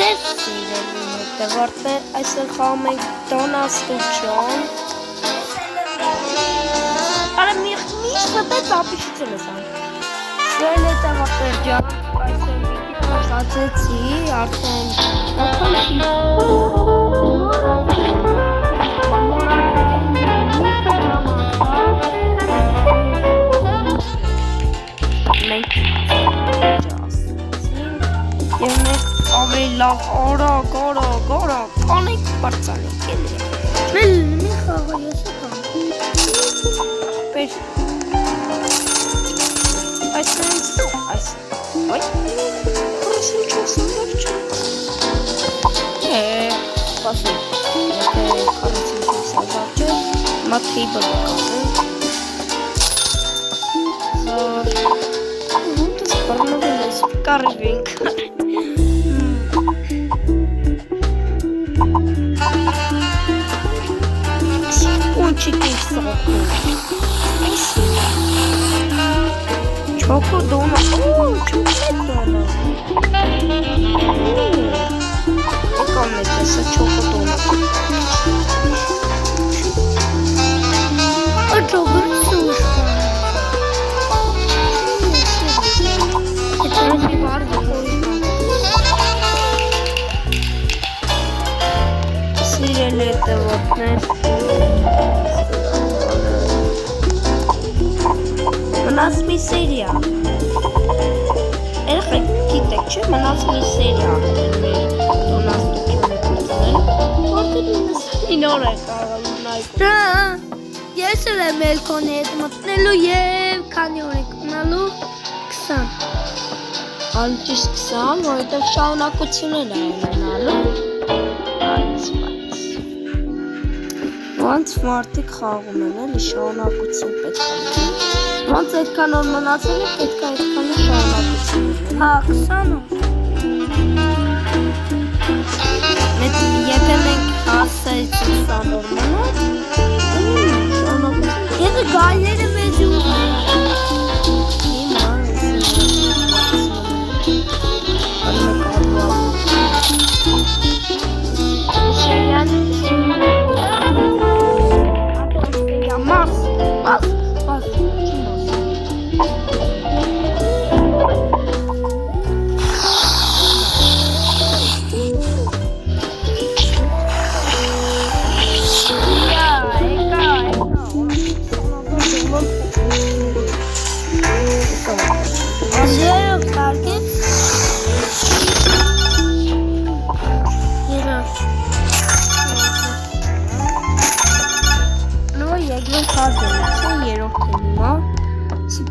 Ես սիրելի հետևորդներ, այսօր խաղում ենք Դոնաստուչոն։ Արա միշտ պետք ապիշիցել ես ան։ Սիրելի հետևորդներ ջան, այսօր մի քիչ փոխացեցի, արդեն Եվ մենք ավելի լավ օրակ կանենք բարձանենք էլի Մի խաղը ես եմ Պեր Այս Ոյ Որսին չոսին որ չեմ Սպասում Եթե կարեցին չոսին որ չեմ Մա թեյբը բակասում Զոր Ոնտս պարնովել ես կարիվենք Кончики сроку. Чоко дома. Чоко дома. Комната чоко дома. А чоко сушка. Это не важно. Սիրել հետևորդներ Մնաց մի սերիա Երեխեք գիտեք չէ, մնաց մի սերիա Դոնաստուչոն է պրծնել Որտեղ ինոր է կարող նայք Դա, ես էլ եմ Էլքոնի հետ մտնելու և քանի օր եք մնալու 20 Անճիշտ 20, որովհետև շարունակություններ է ունենալու Ոնց մարդիկ խաղում են, էլի շարունակություն պետք է ունենալ Ոնց այդքան օր մնացել է, պետք է այդքան շարունակություն ունենալ Հա, 20 օր Եթե մենք հասցայից 20 օր մնալ շարունակություն Եթե գայլերը մեզ ուղղեն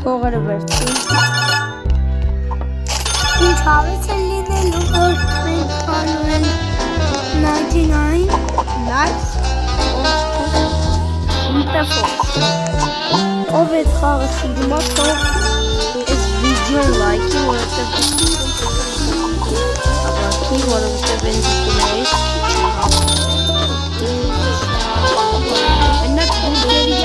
Փողերը վերցին Ինչ հավես է լինելու, որ մենք խանում են 99 Nice Միտեֆոս Ով էդ խաղը սիրում է, թող այս վիդեոն լայքի, որովհետև հավաքի, որովհետև են դիտումներից Մենակ բուրգերի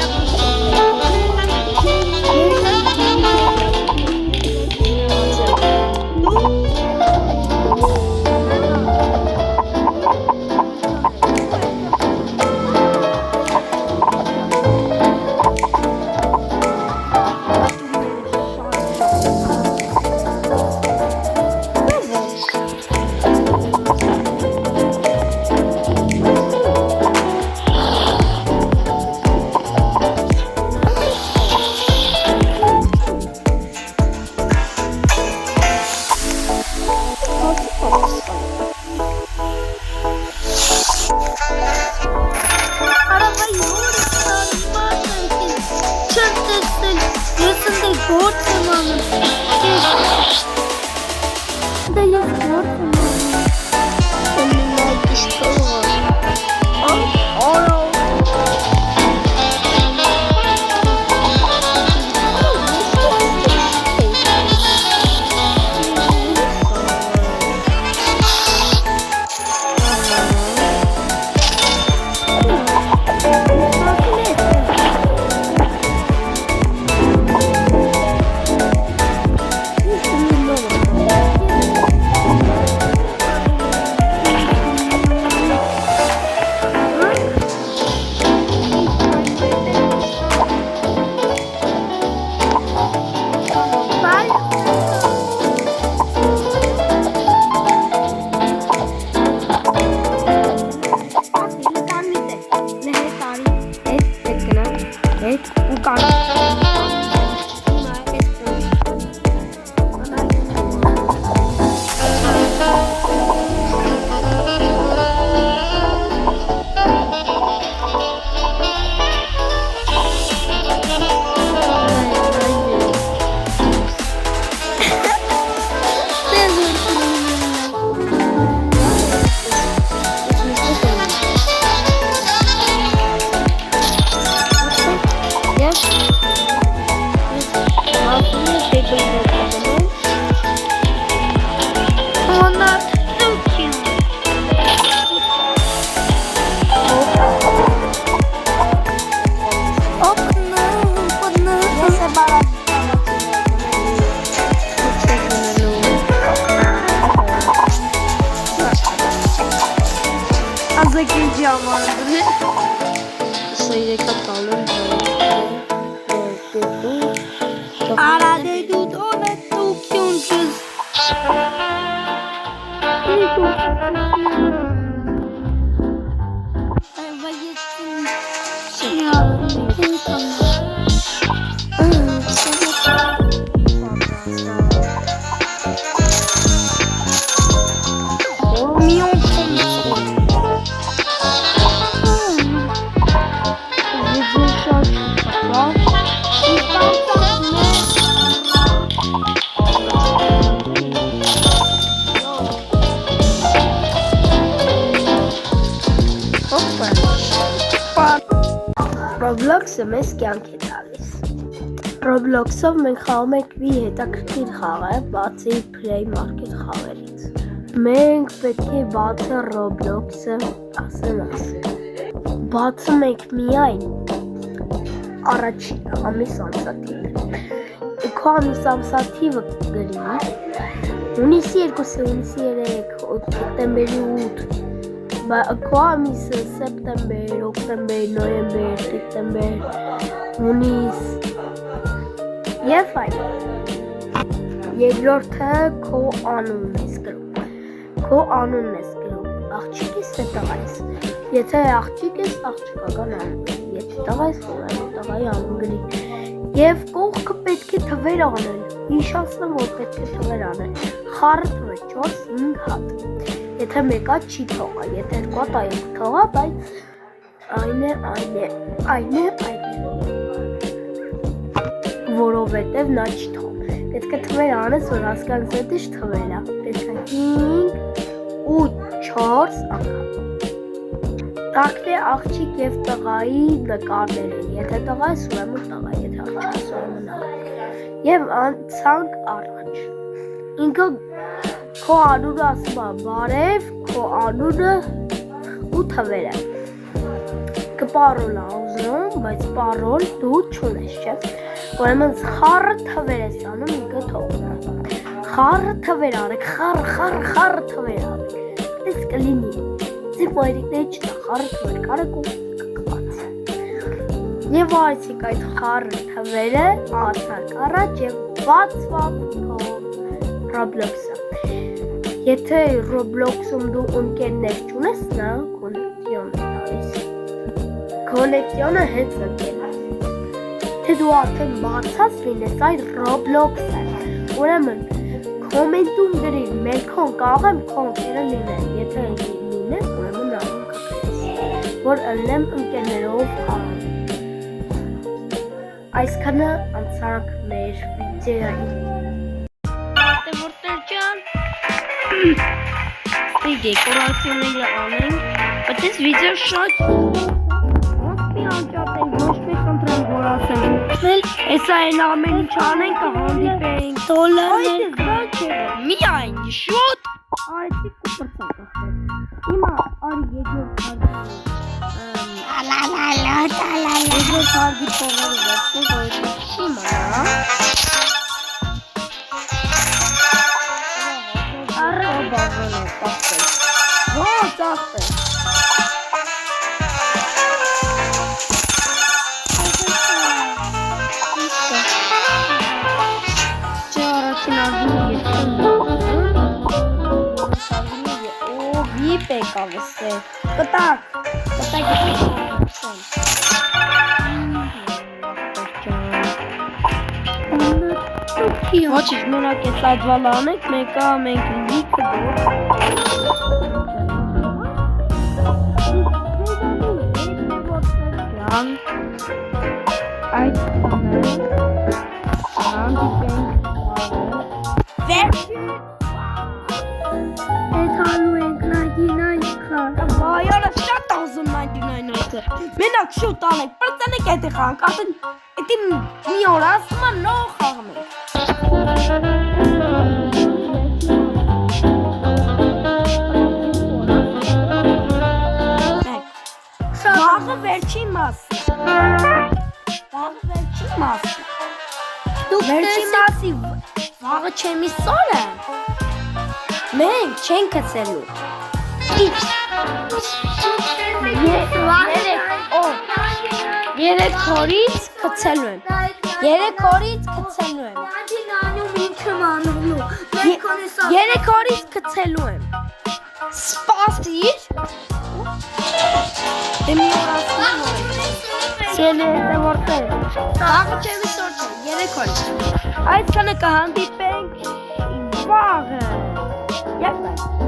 Տրավանդրի սեյրեկա տալում Արա դե դու դոնը դու քյունջս Roblox-ը մեզ կյանք է տալիս։ Roblox-ով մենք խաղում ենք մի հետաքրքիր խաղ է, բացի Play Market խաղերից։ Մենք պետք է բացել Roblox-ը, ասեմ։ Բացում ենք միայն առաջին ամիս ամսաթիվը։ Քո ամիս ամսաթիվը գրի։ Հունիսի 2-ը, հունիսի 3, սեպտեմբերի 8 Քո ամիսը սեպտեմբեր, օկտեմբեր, նոյեմբեր, դեկտեմբեր, հունիս և այլն։ Երկրորդը քո անունն ես գրում։ Քո անունն ես գրում։ Աղջիկ ես թե տղա ես։ Եթե աղջիկ ես, աղջկական անուն գրի։ Եթե տղա ես, տղայի անուն գրի։ Եվ կողքը պետք է թվեր անել։ Հիշացնեմ, որ պետք է թվեր անել։ Խառը թվեր 4-5 հատ։ Եթե մեկա չի թողա, եթե երկու տայում թողա, բայց այն է, որովհետև նա չի թողում։ Պետք է թվեր անես, որ հասկանաս այդ ինչ թվեր է։ Պետք է 5 ու 4 անգամ։ Տակն է աղջիկ և տղայի նկարները։ Եթե տղա ես, ուրեմն տղա, եթե աղջիկ ես, ուրեմն աղջիկ։ Եվ անցանք առաջ։ Ինքը քո անունը ասում է բարև, քո անունը ու թվերը։ Կպարոլ է ուզում, բայց պարոլ դու չունես, չէ։ Ուրեմն խառը թվեր ես անում, ինքը թողում է։ Խառը թվեր արեք, խառը թվեր արեք։ Պես կլինի։ Ձեր մայրիկների չտա խառը թվեր կարեք ու կկված։ Եվ այսիկ այդ խառը թվերը ացակ առաջ և բացվավ քո Roblox-ը։ Եթե Roblox-ում դու ընկերներ չունես, նա կոլեկցիոն է տալիս։ Կոլեկցիոնը հենց ընկեր։ Թե դու արդեն բացած լինես այդ Roblox-ը, ուրեմն կոմենտում գրիր, մեր քոն կարող եմ քո ընկերը լինել, եթե լինեմ, ուրեմն անում կգրես, որ ըլնեմ ընկերներով խաղամ։ Այսքանը անցանք մեր վիդեոյին։ Դեկորացիաները անենք, բայց այս վիդեո շատ ոնց մի անջատենք, ոչ մի խնդրեմ, որ ասենք, այս այն ամեն ինչ անենք, կհանդիպենք, դոլարներ, միայն, շուտ, արեցի կուպրծակ ախտեր, հիմա արի երկրորդ հարգի փողերը վերցնենք, որ հիմա, Ո՞նց ախտեր։ Չէ առաջին արգինը վիպ եկավ էստեղ։ Կտակ Ոչինչ, մենակ էս ադվալը անենք, մեկա մենք լիքը դոր Այդ տանը հանդիպենք Էթանու ենք 99 խաղ Բայարը շատ ազում 99-ը Մենակ շուտ անենք, պրծանենք այդ խաղանք Արդեն մի օր ասում է նո խաղում ենք Վաղը վերջին մասը Վերջին մասի վաղը չեմի սորը Մենք չենք կծելու Իչ Երեք օրից գցելու եմ։ 3 օրից գցելու եմ։ 3 օրից գցելու եմ։ Սպասիր։ Դե մի օր ասում եմ։ Սելը որտե՞ղ։ Աղը չեմ սորտել 3 օրից։ Այսքանը կհանդիպենք վաղը։ Յապա։